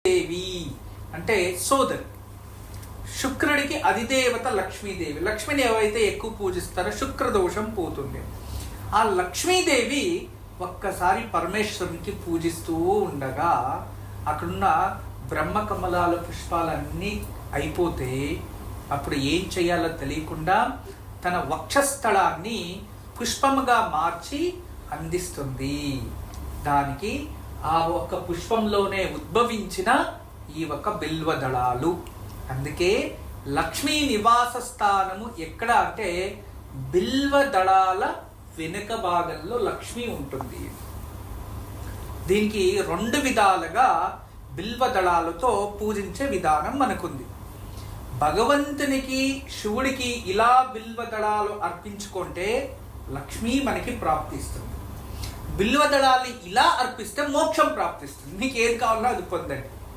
దేవి అంటే సోదరి. శుక్రుడికి అధిదేవత లక్ష్మీదేవి. లక్ష్మిని ఎవరైతే ఎక్కువ పూజిస్తారో శుక్రదోషం పోతుంది. ఆ లక్ష్మీదేవి ఒక్కసారి పరమేశ్వరునికి పూజిస్తూ ఉండగా అక్కడున్న బ్రహ్మకమలాల పుష్పాలన్నీ అయిపోతే అప్పుడు ఏం చేయాలో తెలియకుండా తన వక్షస్థలాన్ని పుష్పముగా మార్చి అందిస్తుంది. దానికి ఆ ఒక్క పుష్పంలోనే ఉద్భవించిన ఈ ఒక బిల్వదళాలు. అందుకే లక్ష్మీ నివాస స్థానము ఎక్కడ అంటే బిల్వదళాల వెనుక భాగంలో లక్ష్మి ఉంటుంది. దీనికి 2 విధాలుగా బిల్వదళాలతో పూజించే విధానం మనకుంది. భగవంతునికి శివుడికి ఇలా బిల్వదళాలు అర్పించుకుంటే లక్ష్మి మనకి ప్రాప్తిస్తుంది. బిల్వదళాలు ఇలా అర్పిస్తే మోక్షం ప్రాప్తిస్తుంది. మీకు ఏది కావాలో అది పొందండి.